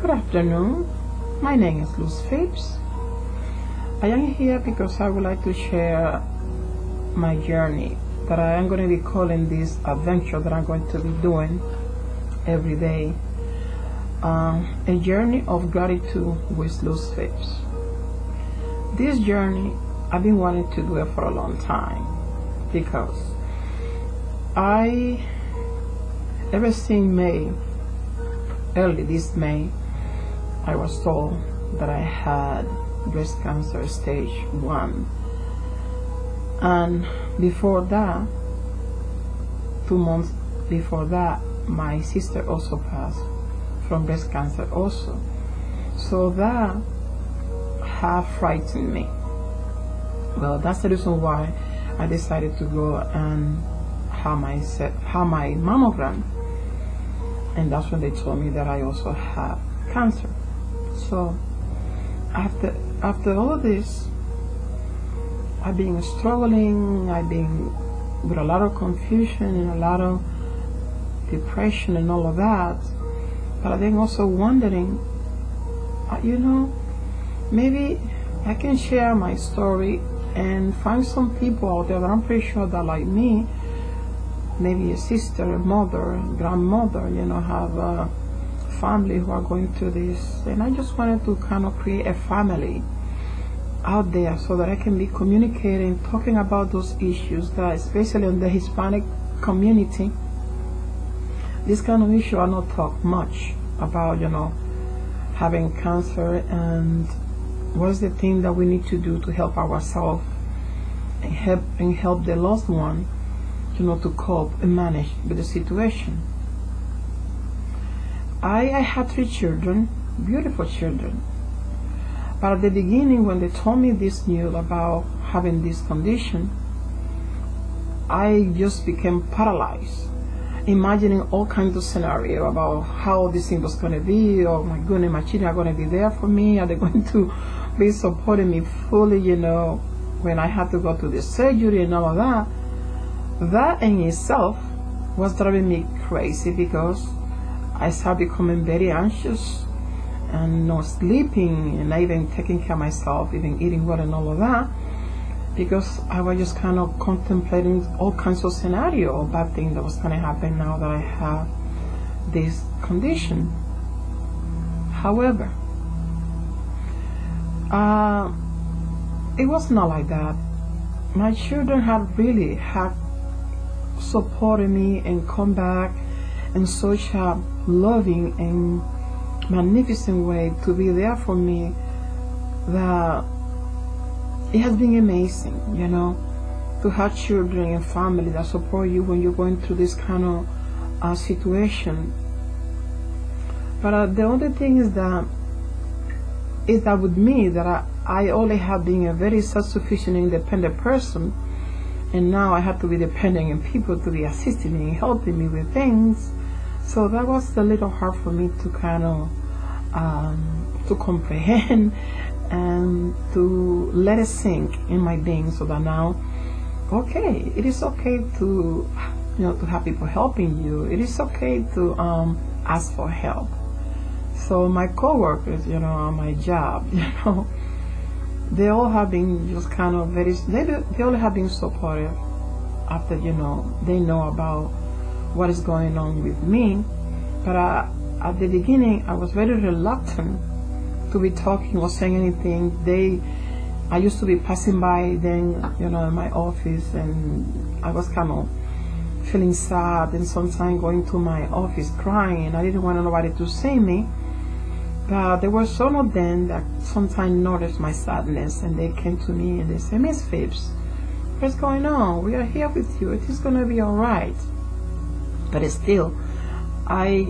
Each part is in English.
Good afternoon. My name is Luz Phipps. I am here because I would like to share my journey that I am going to be calling this adventure that I'm going to be doing every day. A journey of gratitude with Luz Phipps. This journey, I've been wanting to do it for a long time because ever since early this May, I was told that I had breast cancer stage 1. And before that, 2 months before that, my sister also passed from breast cancer also. So that had frightened me. Well, that's the reason why I decided to go and have my mammogram. And that's when they told me that I also have cancer. So after all of this, I've been struggling, I've been with a lot of confusion and a lot of depression and all of that. But I've been also wondering, maybe I can share my story and find some people out there that I'm pretty sure that like me, maybe a sister, a mother, a grandmother, have a family who are going through this. And I just wanted to kind of create a family out there so that I can be communicating, talking about those issues that, especially in the Hispanic community, this kind of issue are not talked much about, having cancer and what's the thing that we need to do to help ourselves and help the loved one, to cope and manage with the situation. I had 3 children, beautiful children. But at the beginning, when they told me this news about having this condition, I just became paralyzed, imagining all kinds of scenarios about how this thing was going to be. Oh my goodness, my children are going to be there for me. Are they going to be supporting me fully, when I had to go to the surgery and all of that? That in itself was driving me crazy because I started becoming very anxious and not sleeping and not even taking care of myself, even eating well and all of that, because I was just kind of contemplating all kinds of scenarios of bad things that was going to happen now that I have this condition. However, it was not like that. My children had supported me and come back in such a loving and magnificent way to be there for me that it has been amazing, to have children and family that support you when you're going through this kind of situation. But the other thing is that with me that I always have been a very self-sufficient, independent person, and now I have to be depending on people to be assisting me and helping me with things. So that was a little hard for me to kind of to comprehend and to let it sink in my being, so that now, okay, it is okay to to have people helping you. It is okay to ask for help. So my coworkers, on my job, they all have been just kind of they all have been supportive after, they know about what is going on with me. But at the beginning, I was very reluctant to be talking or saying anything. I used to be passing by them, in my office, and I was kind of feeling sad, and sometimes going to my office crying, and I didn't want nobody to see me. But there were some of them that sometimes noticed my sadness, and they came to me and they said, "Miss Phipps, what's going on? We are here with you. It is going to be all right." But still, I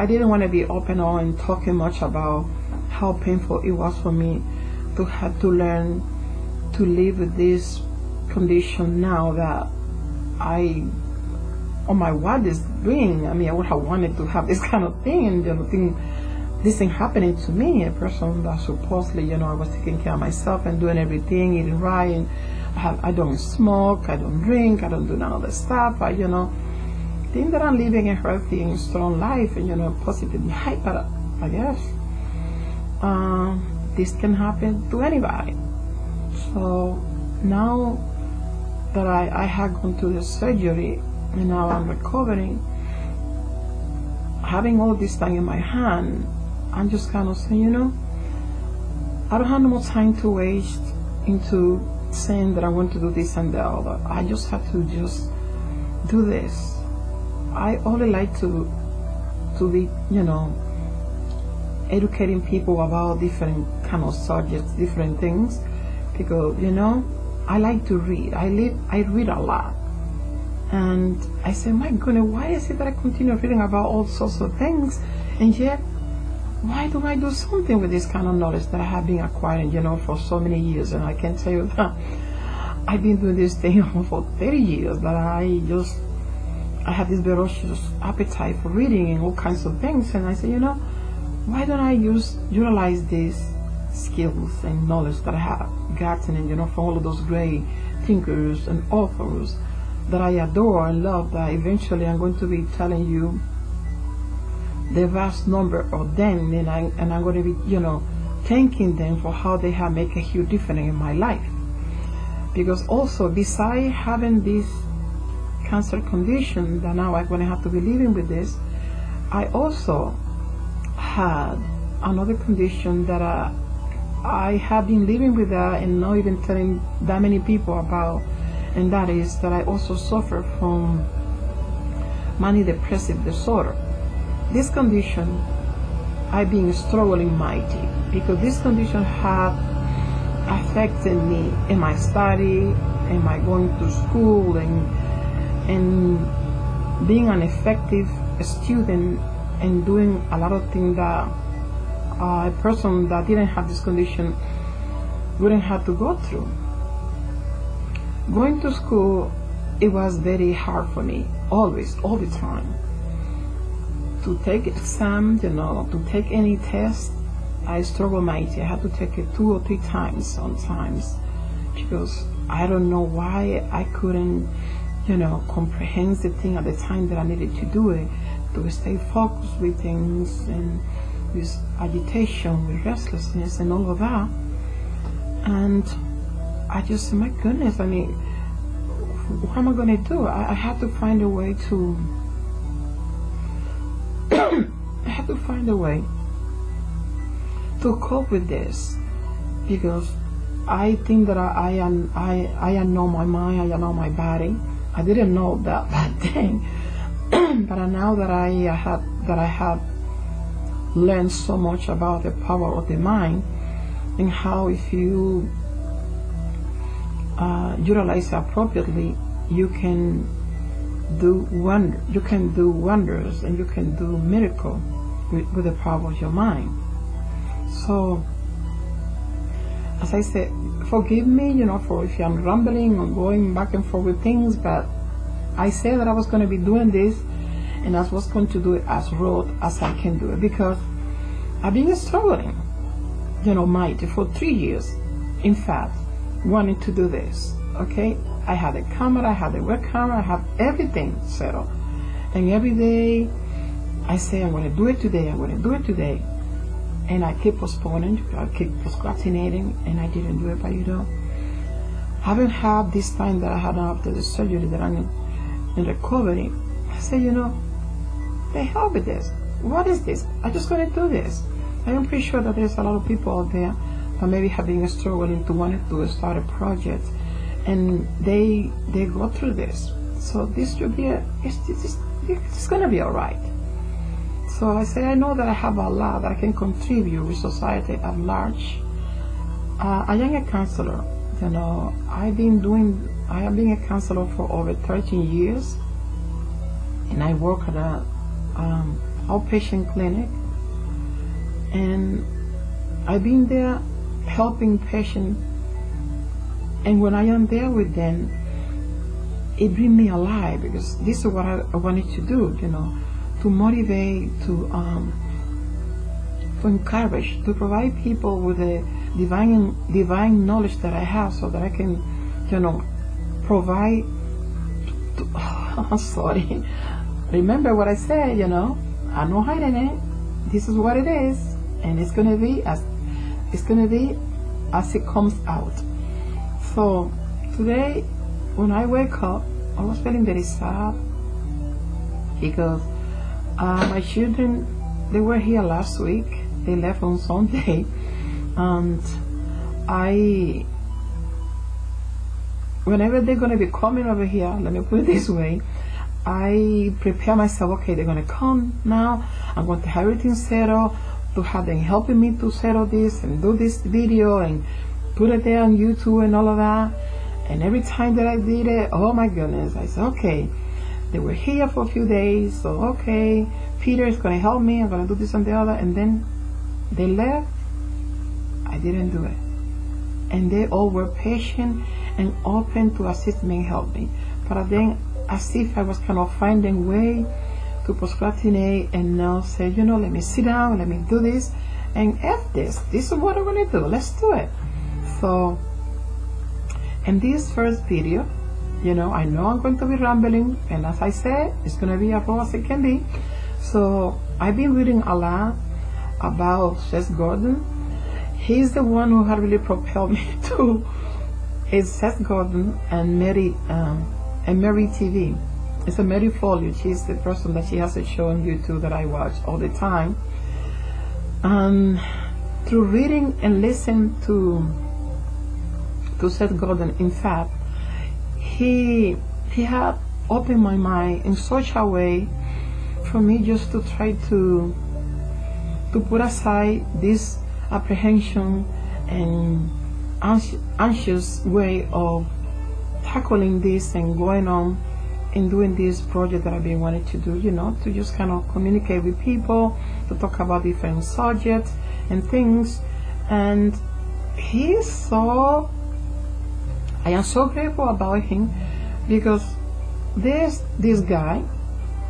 didn't want to be open and talking much about how painful it was for me to have to learn to live with this condition now that on my wildest dream, I would have wanted to have this kind of thing, and this thing happening to me, a person that supposedly, I was taking care of myself and doing everything, eating right, and I don't smoke, I don't drink, I don't do none of that stuff. I, think that I'm living a healthy and strong life and, positive life, but I guess. This can happen to anybody. So now that I had gone through the surgery and now I'm recovering, having all this thing in my hand, I'm just kind of saying, I don't have no more time to waste into saying that I want to do this and the other. I just have to just do this. I only like to be, educating people about different kind of subjects, different things, because I like to read. I read a lot, and I say, my goodness, why is it that I continue reading about all sorts of things, and yet why don't I do something with this kind of knowledge that I have been acquiring, for so many years? And I can tell you that I've been doing this thing for 30 years, that I have this ferocious appetite for reading and all kinds of things, and I say, why don't I utilize these skills and knowledge that I have gotten, and from all of those great thinkers and authors that I adore and love, that eventually I'm going to be telling you the vast number of them, and I'm going to be, thanking them for how they have made a huge difference in my life. Because also, besides having this cancer condition that now I'm going to have to be living with this, I also had another condition that I have been living with that and not even telling that many people about, and that is that I also suffer from manic depressive disorder. This condition, I've been struggling mighty, because this condition had affected me in my study, in my going to school, and being an effective student and doing a lot of things that a person that didn't have this condition wouldn't have to go through. Going to school, it was very hard for me, always, all the time. To take exams, to take any test, I struggle mighty. I had to take it 2 or 3 times sometimes, because I don't know why I couldn't, comprehend the thing at the time that I needed to do it, to stay focused with things, and with agitation, with restlessness, and all of that. And I just said, my goodness, what am I going to do? I have to find a way to cope with this, because I think that I know my mind, I know my body. I didn't know that back then, but now that I have learned so much about the power of the mind, and how if you utilize it appropriately, you can do wonders, and you can do miracles with the power of your mind. So, as I said, forgive me, for if I'm rambling or going back and forth with things, but I said that I was going to be doing this, and I was going to do it as raw as I can do it, because I've been struggling, mighty for 3 years, in fact, wanting to do this, okay? I had a camera, I had a web camera, I have everything settled, and every day I say, I'm going to do it today, I'm going to do it today, and I keep postponing, I keep procrastinating, and I didn't do it. But haven't had this time that I had after the surgery that I'm in recovery, I say, the hell with this. What is this? I'm just going to do this. I am pretty sure that there's a lot of people out there that maybe have been struggling to want to start a project, and they go through this. So this should be it's going to be all right. So I say, I know that I have a lot that I can contribute with society at large. I am a counselor. I have been a counselor for over 13 years, and I work at a outpatient clinic, and I've been there helping patients. And when I am there with them, it brings me alive, because this is what I wanted to do, to motivate, to encourage, to provide people with the divine knowledge that I have, so that I can, provide. I'm sorry. Remember what I said, I'm not hiding it. this is what it is, and it's gonna be as it comes out. So today, when I wake up, I was feeling very sad because my children, they were here last week. They left on Sunday, and whenever they're gonna be coming over here, let me put it this way, I prepare myself. Okay, they're gonna come now. I'm going to have everything settled, to have them helping me to settle this and do this video and put it there on YouTube and all of that. And every time that I did it, oh my goodness, I said, okay, they were here for a few days, so okay, Peter is going to help me, I'm going to do this and the other. And then they left, I didn't do it. And they all were patient and open to assist me and help me. But then, as if I was kind of finding a way to procrastinate and now say, you know, let me sit down, let me do this, and F this. This is what I'm going to do. Let's do it. So, in this first video, you know I'm going to be rambling, and as I said, it's going to be as raw as it can be. So, I've been reading a lot about Seth Godin. He's the one who had really propelled me to is Seth Godin and Mary TV. It's a Mary Foley. She's the person that she has a show on YouTube that I watch all the time. And through reading and listening to Seth Godin, in fact, he had opened my mind in such a way for me just to try to put aside this apprehension and anxious way of tackling this and going on and doing this project that I've been wanting to do, you know, to just kind of communicate with people, to talk about different subjects and things. And I am so grateful about him, because there's this guy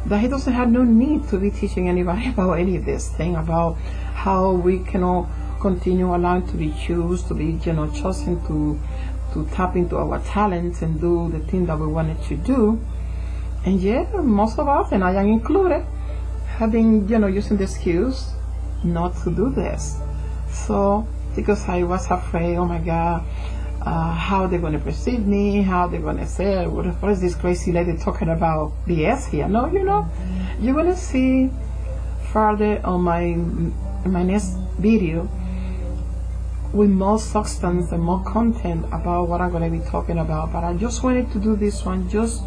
that he doesn't have no need to be teaching anybody about any of this thing, about how we cannot continue allowing to be chosen, to be, you know, chosen to tap into our talents and do the thing that we wanted to do. And yet, most of us, and I am included, have been, you know, using the excuse not to do this. So, because I was afraid, oh my God, how they're going to perceive me, how they're going to say, what is this crazy lady talking about BS here? No, you know, you're going to see further on my next video with more substance and more content about what I'm going to be talking about. But I just wanted to do this one just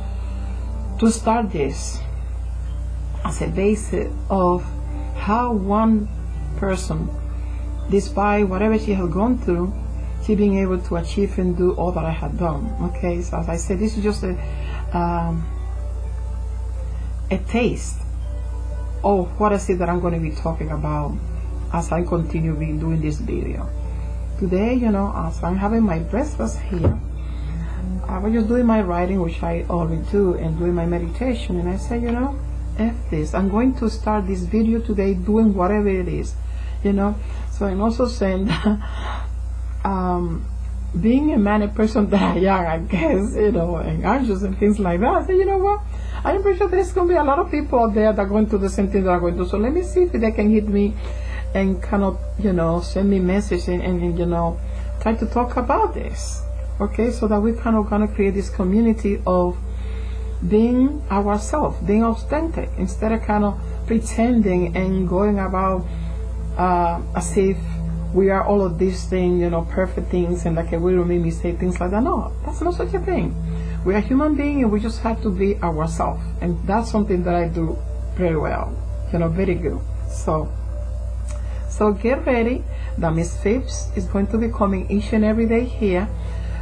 to start this as a basis of how one person, despite whatever she has gone through, she being able to achieve and do all that I had done. Okay, so as I said, this is just a taste of what I see that I'm going to be talking about as I continue doing this video. Today, you know, as I'm having my breakfast here, I was just doing my writing, which I always do, and doing my meditation, and I said, you know, F this. I'm going to start this video today doing whatever it is, you know. So I'm also saying that being a manic person that I am, I guess, you know, and anxious and things like that, I said, you know what, I'm pretty sure there's going to be a lot of people out there that are going to do the same thing that I'm going to do. So let me see if they can hit me and kind of, you know, send me message and you know, try to talk about this. Okay, so that we kind of gonna create this community of being ourselves, being authentic, instead of kind of pretending and going about as if we are all of these things, you know, perfect things, and like we don't make mistakes, things like that. No, that's not such a thing. We are human beings, and we just have to be ourselves, and that's something that I do very well, you know, very good. So get ready that Miss Phipps is going to be coming each and every day here,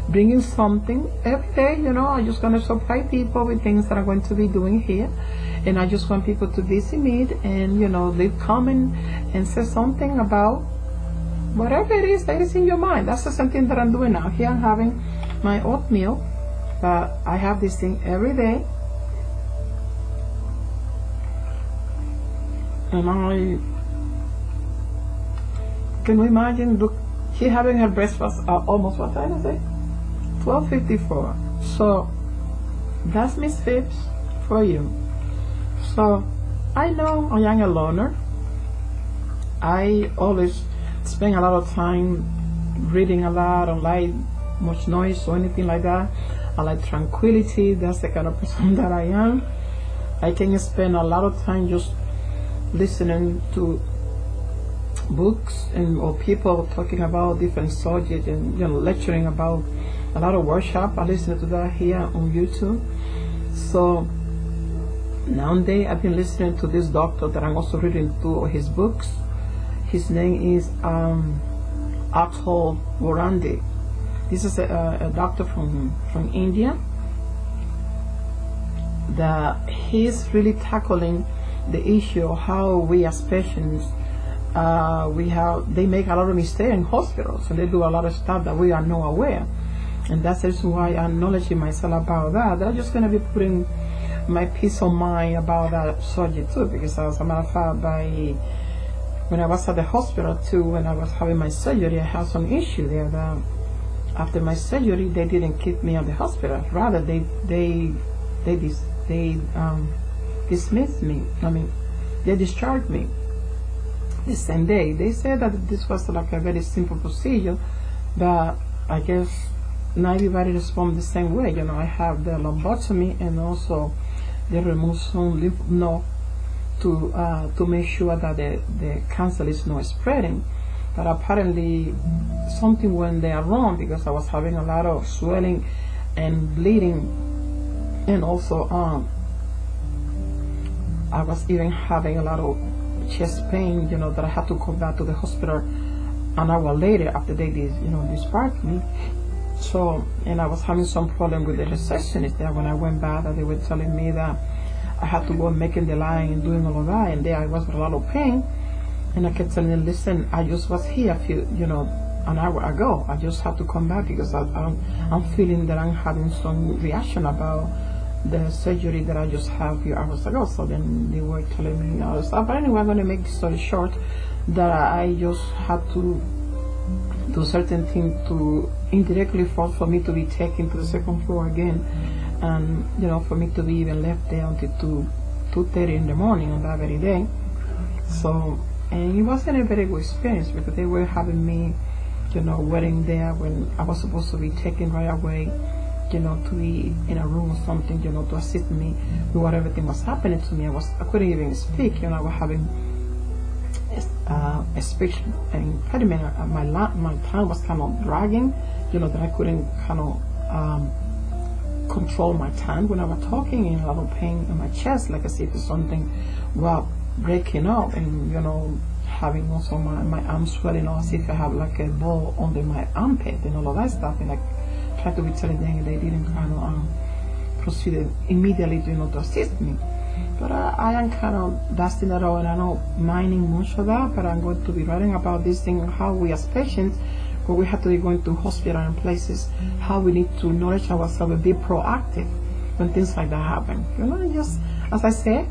bringing something every day. You know, I'm just going to surprise people with things that I'm going to be doing here, and I just want people to visit me and, you know, leave comment and say something about whatever it is that is in your mind. That's the same thing that I'm doing now. Here I'm having my oatmeal, but I have this thing every day, and can you imagine? Look, she having her breakfast at almost what time is it? 12:54. So that's Miss Phipps for you. So I know I am a loner, I always spend a lot of time reading a lot. I don't like much noise or anything like that. I like tranquility. That's the kind of person that I am. I can spend a lot of time just listening to books and or people talking about different subjects and lecturing about a lot of workshop. I listen to that here on YouTube. So nowadays I've been listening to this doctor that I'm also reading two of his books. His name is Atul Warandi. This is a doctor from India. That he's really tackling the issue of how we as patients they make a lot of mistakes in hospitals, and they do a lot of stuff that we are not aware. And that's the reason why I'm acknowledging myself about that. I'm just going to be putting my peace of mind about that subject too, because as a matter of fact, when I was at the hospital too, when I was having my surgery, I had some issue there that after my surgery, they didn't keep me at the hospital. Rather, they dismissed me. They discharged me the same day. They said that this was like a very simple procedure, but I guess not everybody responds the same way. I have the lumbotomy, and also they remove some lymph node to make sure that the cancer is not spreading. But apparently something went there wrong, because I was having a lot of swelling and bleeding, and also I was even having a lot of chest pain, that I had to come back to the hospital an hour later after they discharged me. So, and I was having some problem with the receptionist there when I went back, that they were telling me that I had to go making the line and doing all of that, and there I was with a lot of pain. And I kept telling them, listen, I just was here an hour ago. I just have to come back because I'm feeling that I'm having some reaction about the surgery that I just had a few hours ago. So then they were telling me all this stuff. But anyway, I'm going to make the story short, that I just had to do certain things to indirectly force for me to be taken to the second floor again, and for me to be even left there until 2:30 in the morning on that very day. So, and it wasn't a very good experience, because they were having me waiting there when I was supposed to be taken right away, to be in a room or something, to assist me with what everything was happening to me. I couldn't even speak. I was having a speech impediment. My tongue was kind of dragging, that I couldn't kind of control my tongue when I was talking, and a lot of pain in my chest, like as if something was breaking up, and having also my arms swelling, or as if I have like a ball under my armpit and all of that stuff. And I tried to be telling them, and they didn't kind of proceed immediately to assist me. But I am kind of dusting that out, and I'm not minding much of that. But I'm going to be writing about this thing, how we as patients, when we have to be going to hospital and places, how we need to nourish ourselves and be proactive when things like that happen. Just as I said,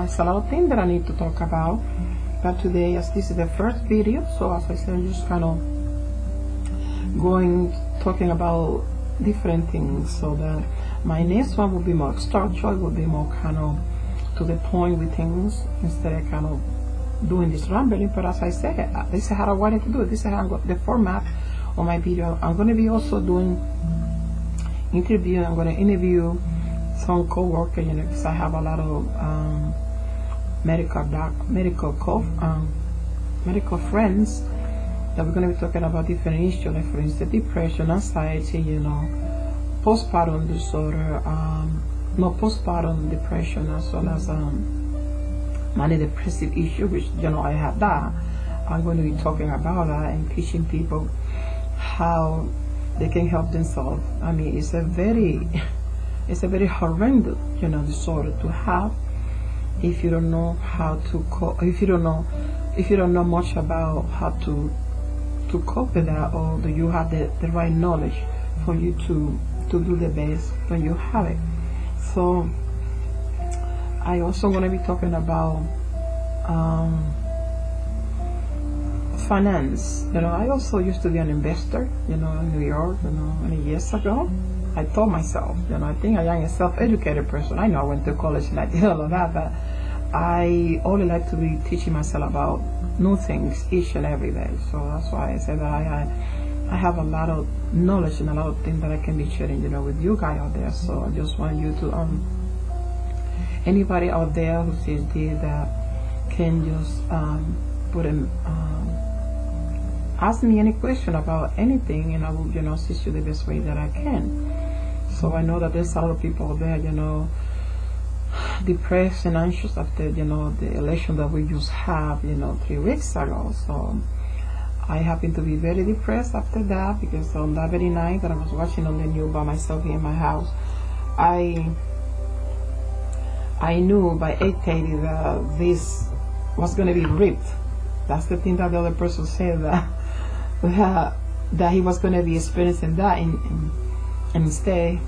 it's a lot of things that I need to talk about. But today, as this is the first video, so as I said, I'm just kind of talking about different things. So that my next one will be more structured, will be more kind of to the point with things, instead of kind of doing this rambling. But as I said, this is how I wanted to do it. This is how the format of my video. I'm going to be also doing interview. I'm going to interview some co-workers, because I have a lot of medical friends that we're going to be talking about different issues, like for instance depression, anxiety, postpartum disorder, postpartum depression, as well as manic depressive issue, which I have that. I'm going to be talking about that and teaching people how they can help themselves. It's a very horrendous disorder to have if you don't know how to cope, if you don't know much about how to cope with that, or do you have the right knowledge for you to do the best when you have it. So I also going to be talking about finance. I also used to be an investor, in New York, many years ago. I told myself, I think I am a self-educated person. I know I went to college and I did all of that, but I only like to be teaching myself about new things each and every day. So that's why I said that I have a lot of knowledge and a lot of things that I can be sharing, with you guys out there. So I just want you to anybody out there who sees this that can just put in ask me any question about anything, and I will assist you the best way that I can. So I know that there's a lot of people out there depressed and anxious after the election that we just had 3 weeks ago. So I happen to be very depressed after that, because on that very night that I was watching on the news by myself here in my house, I knew by 8:30 that this was going to be ripped. That's the thing that the other person said, that he was going to be experiencing that, and instead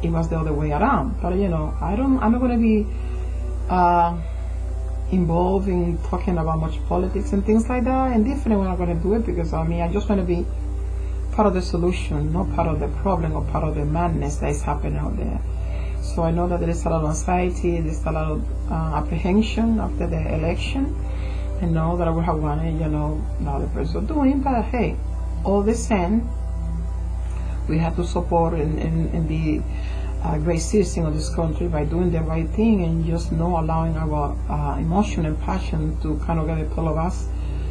it was the other way around. But I'm not going to be involved in talking about much politics and things like that, and definitely we're not going to do it, because I just want to be part of the solution, not part of the problem or part of the madness that is happening out there. So I know that there is a lot of anxiety, there's a lot of apprehension after the election. I know that I would have wanted, another person doing, but hey, all the same, we have to support and be a great citizen of this country by doing the right thing, and just not allowing our emotion and passion to kind of get a hold of us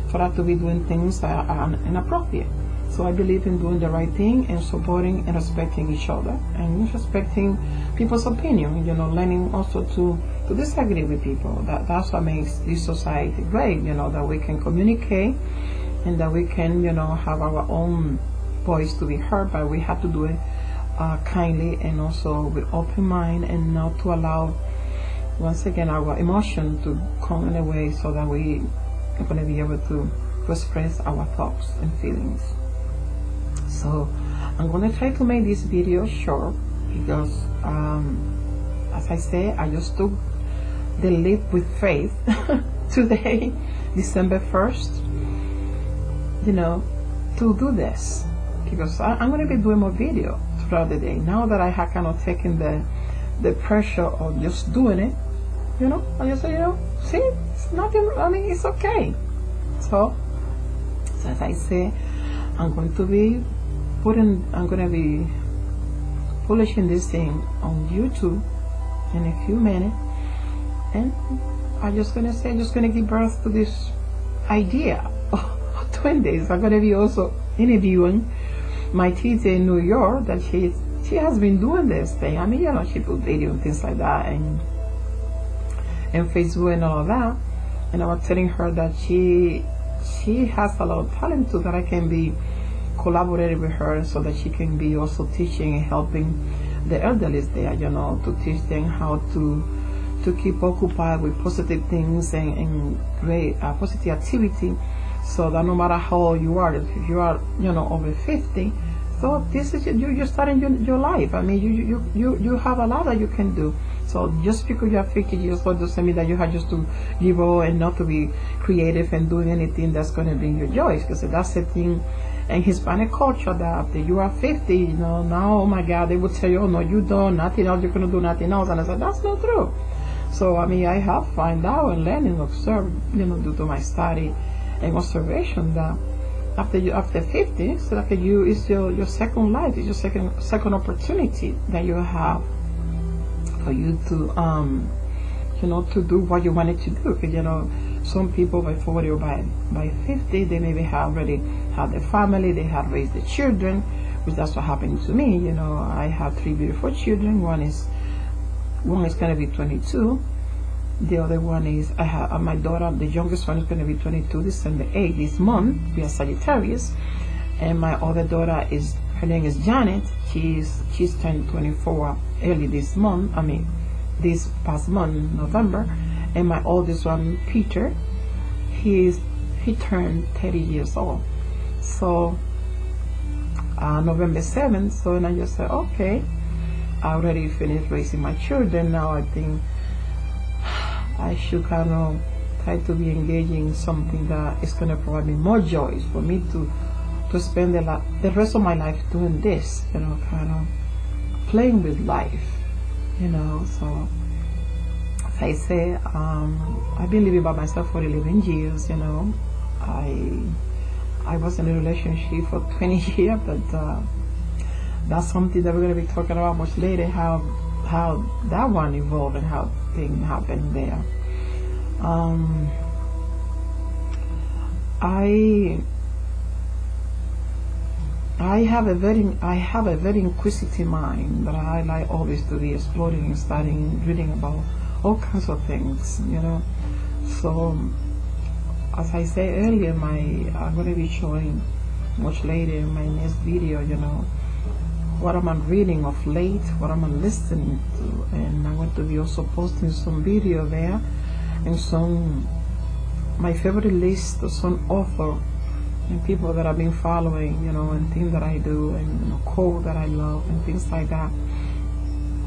for us to be doing things that are inappropriate. So I believe in doing the right thing and supporting and respecting each other and respecting people's opinion, learning also to disagree with people. That's what makes this society great, that we can communicate and that we can, have our own voice to be heard, but we have to do it kindly and also with open mind, and not to allow, once again, our emotion to come in a way so that we are going to be able to express our thoughts and feelings. So I'm going to try to make this video short, because as I say, I just took the leap with faith today, December 1st, to do this, because I'm going to be doing more video throughout the day now that I have kind of taken the pressure of just doing it. I just say, see, it's nothing, it's okay. So as I say, I'm going to be publishing this thing on YouTube in a few minutes, and I'm just gonna give birth to this idea of doing this. I'm gonna be also interviewing my teacher in New York, that she has been doing this thing. She put video and things like that, and Facebook and all of that. And I was telling her that she has a lot of talent too, that I can be collaborating with her, so that she can be also teaching and helping the elderly there, to teach them how to keep occupied with positive things and great positive activity, so that no matter how old you are, if you are over 50, so this is you're starting your life. You have a lot that you can do. So just because you are 50 years old doesn't mean that you have just to give up and not to be creative and doing anything that's going to bring you joy, because that's the thing in Hispanic culture, that after you are 50, now, oh my God, they would tell you, oh no, you don't, nothing else, you're going to do nothing else. And I said, that's not true. So I have found out and learned and observed, due to my study and observation, that after 50, so after you, it's your second life, it's your second opportunity that you have for you to to do what you wanted to do. Because some people by 40 or by 50, they maybe have already had their family, they have raised their children, which that's what happened to me. I have 3 beautiful children. One is going to be 22. The other one is, I have my daughter, the youngest one is going to be 22 December 8th this month. We are Sagittarius. And my other daughter her name is Janet. She's turned 24 early this month. This past month, November. And my oldest one, Peter, he turned 30 years old. So November 7th. So and I just said, okay, I already finished raising my children. Now I think I should kind of try to be engaging in something that is going to provide me more joy for me to spend the rest of my life doing this, kind of playing with life, so as I say, I've been living by myself for 11 years, you know. I was in a relationship for 20 years, but that's something that we're going to be talking about much later, how that one evolved and how things happened there. I have a very inquisitive mind that I like always to be exploring and studying, reading about all kinds of things, you know. So as I said earlier, I'm going to be showing much later in my next video, you know, what am I reading of late, what am I listening to, and I'm going to be also posting some video there and some my favorite list of some author and people that I've been following, you know, and things that I do, and you know, quote that I love and things like that.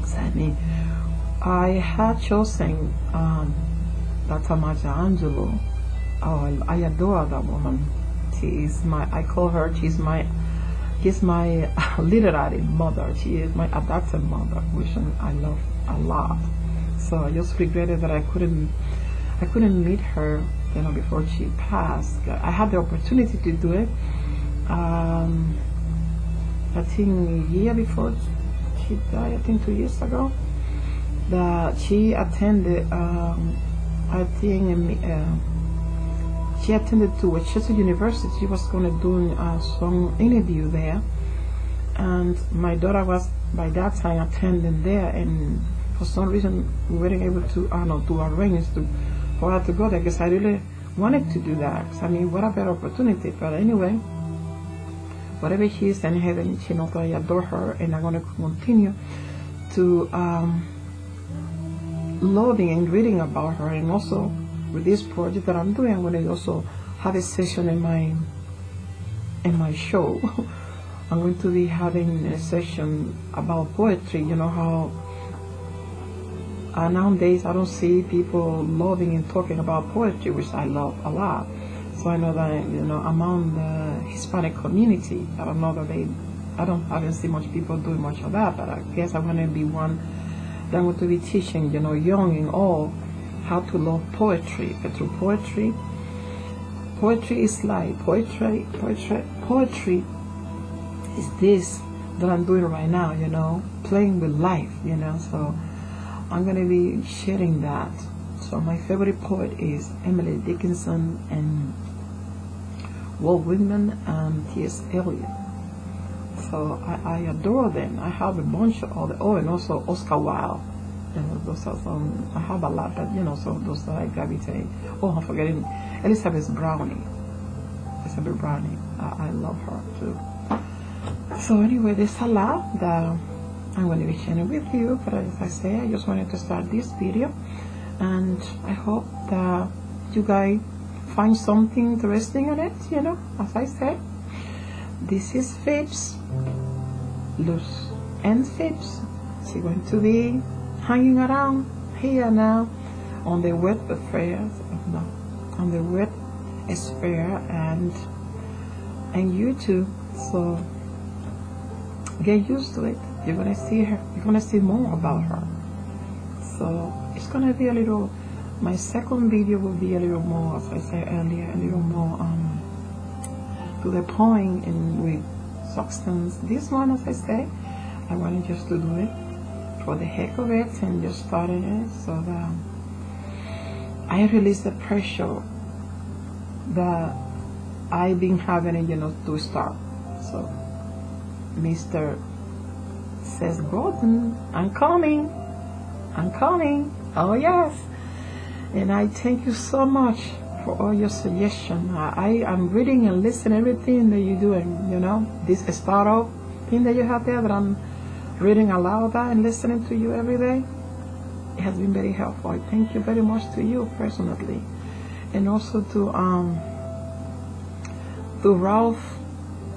Sadly, I had chosen Dr. Maja Angelou. Oh, I adore that woman. She is she's my literary mother. She is my adopted mother, which I love a lot. So I just regretted that I couldn't meet her, you know, before she passed. I had the opportunity to do it. I think a year before she died, I think 2 years ago, that she attended. She attended to Westchester University. She was going to do some interview there, and my daughter was by that time attending there, and for some reason we weren't able to arrange for her to go there, because I really wanted to do that. I mean, what a better opportunity. But anyway, whatever she is in heaven, she knows that I adore her, and I'm going to continue to loving and reading about her. And also with this project that I'm doing, I'm going to also have a session in my show. I'm going to be having a session about poetry. You know how nowadays I don't see people loving and talking about poetry, which I love a lot. So I know that, you know, among the Hispanic community, I don't know that I haven't seen much people doing much of that, but I guess I want to be one that I'm going to be teaching, you know, young and old, how to love poetry. But through poetry is life. Poetry is this that I'm doing right now, you know, playing with life, you know. So I'm going to be sharing that. So my favorite poet is Emily Dickinson and Walt Whitman and T.S. Eliot. So I adore them. I have a bunch of all and also Oscar Wilde. You know, those are some, I have a lot, but you know, so those that I gravitate. Oh, I'm forgetting Elizabeth Browning. I love her too. So anyway, there's a lot that I'm going to be sharing with you, but as I say, I just wanted to start this video, and I hope that you guys find something interesting in it, you know. As I said, this is Phipps, Luz M Phipps. She's going to be hanging around here now on the web sphere and YouTube. So get used to it. You're gonna see her. You're gonna see more about her. So it's gonna be a little. My second video will be a little more, as I said earlier, a little more to the point and with substance. This one, as I say, I wanted just to do it for the heck of it and just started it, so that I release the pressure that I've been having, you know, to start. So Mr. says, Gordon, I'm coming. Oh yes. And I thank you so much for all your suggestions. I'm reading and listening everything that you're doing, you know. This startup thing that you have there that I'm reading aloud and listening to you every day. It has been very helpful. I thank you very much to you personally. And also to Ralph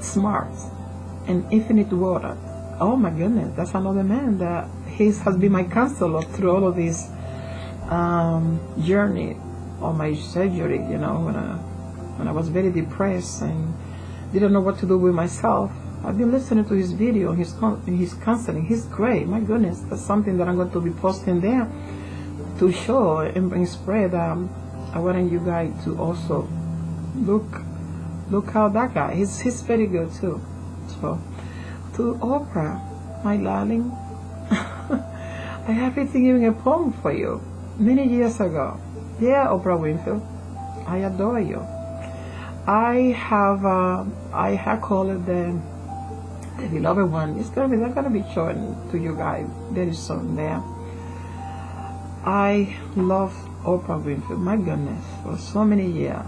Smart and Infinite Water. Oh my goodness, that's another man that has been my counselor through all of this journey of my surgery, you know, when I was very depressed and didn't know what to do with myself. I've been listening to his video, his counseling. He's great. My goodness, that's something that I'm going to be posting there to show and spread. I wanted you guys to also look how that guy. He's very good too. So to Oprah, my darling, I have written even a poem for you many years ago. Yeah, Oprah Winfield, I adore you. I have called it the beloved one. They're gonna be showing to you guys very soon there. I love Oprah Winfield, my goodness, for so many years.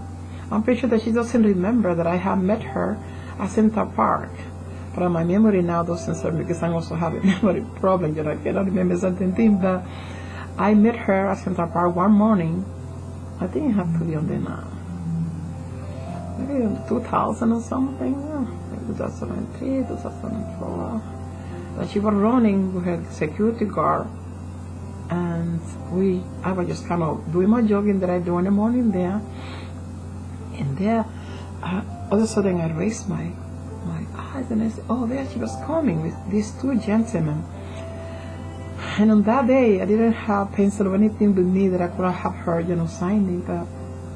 I'm pretty sure that she doesn't remember that I have met her at Central Park. But my memory now doesn't serve me because I also have a memory problem. I cannot remember certain things. But I met her at Central Park one morning. I think it had to be on the maybe in 2000 or something. 2003, 2004. But she was running with her security guard. And I was just kind of doing my jogging that I do in the morning there. And there, all of a sudden I raised my eyes and I said, oh, there she was coming with these two gentlemen. And on that day, I didn't have pencil or anything with me that I could have her, signing. But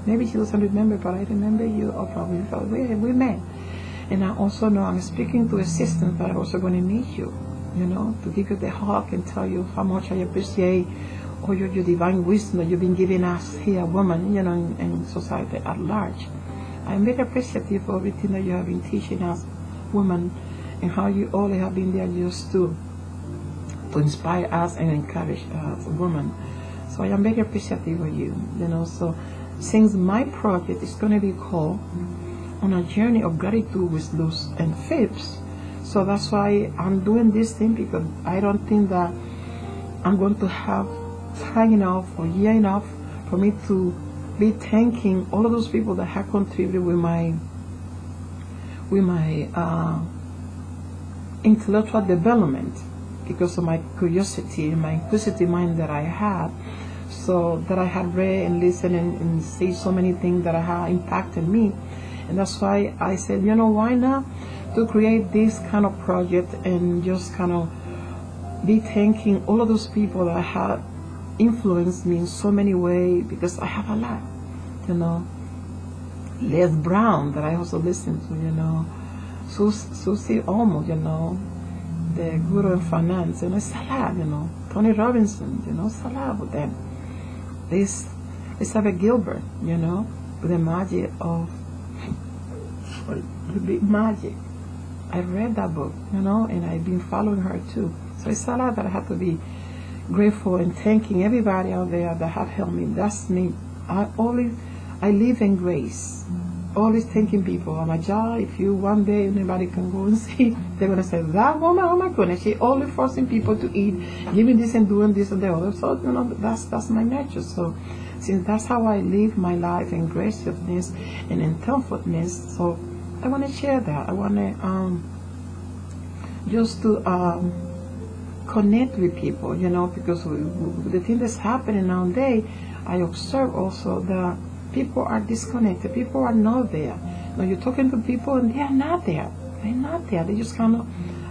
maybe she doesn't remember, but I remember you, Oprah Winfield. We met. And I also know I'm speaking to assistants that are also going to meet you, to give you the hug and tell you how much I appreciate all your divine wisdom that you've been giving us here, women, in society at large. I'm very appreciative of everything that you have been teaching us, women, and how you all have been there just to inspire us and encourage us, women. So I am very appreciative of you, So since my project is going to be called On a Journey of Gratitude with Luz and Phipps, so that's why I'm doing this thing, because I don't think that I'm going to have time enough or year enough for me to be thanking all of those people that have contributed with my intellectual development, because of my curiosity and my inquisitive mind that I had. So that I have read and listened and see so many things that have impacted me. And that's why I said, why not to create this kind of project and just kind of be thanking all of those people that have influenced me in so many ways, because I have a lot, Les Brown that I also listen to, Susie Olmo, the guru in finance, it's a lot, Tony Robinson, it's a lot with them. This Elizabeth Gilbert, with the magic of the big magic. I read that book, and I've been following her too. So it's a lot that I have to be grateful and thanking everybody out there that have helped me. That's me. I live in grace. Always thanking people. On my job, if you one day anybody can go and see, they're gonna say, that woman, oh my goodness, she only forcing people to eat, giving this and doing this and the other. So that's my nature. So since that's how I live my life in graciousness and in thankfulness, so I want to share that. I want to just to connect with people, because the thing that's happening nowadays, I observe also that people are disconnected. People are not there. Now you're talking to people and they are not there. They're not there. They're just kind of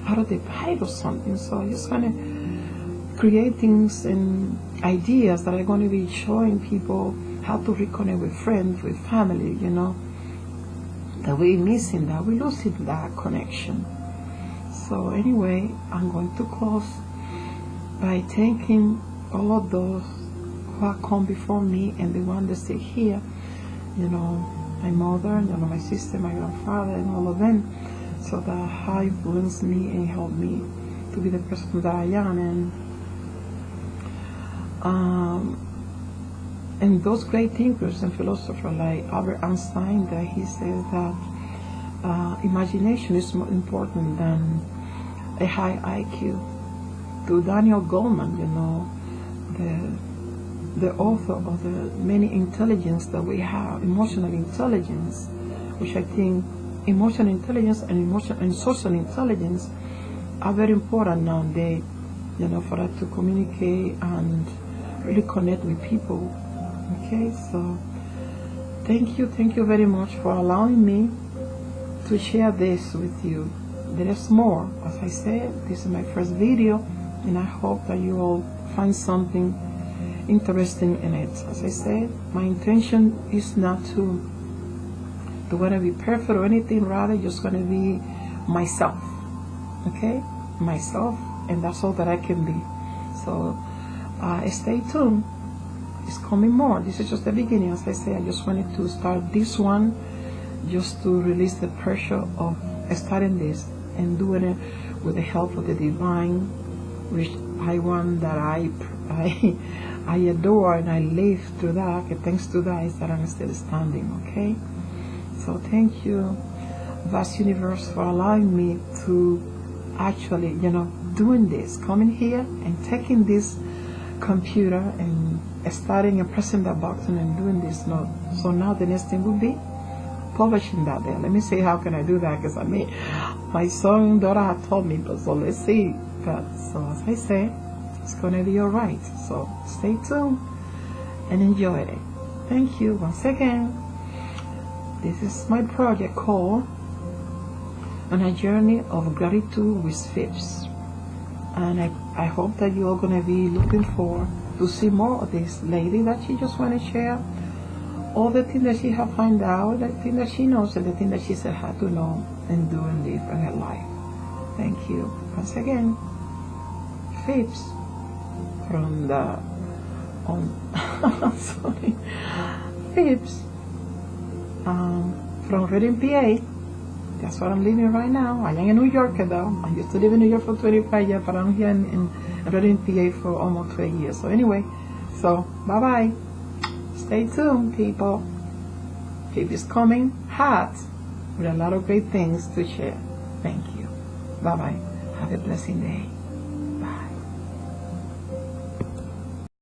out of the vibe or something. So I'm just going to create things and ideas that are going to be showing people how to reconnect with friends, with family, that we're missing that, we're losing that connection. So anyway, I'm going to close by thanking all of those who have come before me and the ones that stay here, my mother, my sister, my grandfather, and all of them, so that have influenced me and helped me to be the person that I am. And those great thinkers and philosophers like Albert Einstein, that he says that imagination is more important than a high IQ. To Daniel Goleman, the author of the many intelligence that we have, emotional intelligence, which I think emotional intelligence and social intelligence are very important nowadays, for us to communicate and really connect with people. Okay, so thank you very much for allowing me to share this with you. There is more. As I said, this is my first video, and I hope that you all find something interested in it. As I said, my intention is not to want to be perfect or anything, rather just going to be myself, okay? Myself, and that's all that I can be. So stay tuned. It's coming more. This is just the beginning. As I say, I just wanted to start this one just to release the pressure of starting this and doing it with the help of the divine, which I want, that I adore, and I live through that. Okay, thanks to that is that I'm still standing, okay? So thank you, vast universe, for allowing me to actually, doing this, coming here and taking this computer and starting and pressing that button and doing this note. So now the next thing will be publishing that there. Let me see how can I do that, because my son and daughter have told me, but so let's see. But so as I say, it's gonna be alright. So stay tuned and enjoy it. Thank you once again. This is my project called On a Journey of Gratitude with Phipps. And I hope that you're gonna be looking forward to see more of this lady that she just wanna share all the things that she have found out, the things that she knows, and the things that she said had to know and do and live in her life. Thank you once again, Phipps, from the sorry, Phipps, from Reading, PA. That's where I'm living right now. I am a New Yorker though. I used to live in New York for 25 years, but I'm here in Reading, PA for almost 20 years. So anyway, bye bye. Stay tuned, people. Phipps is coming hot with a lot of great things to share. Thank you. Bye bye. Have a blessed day.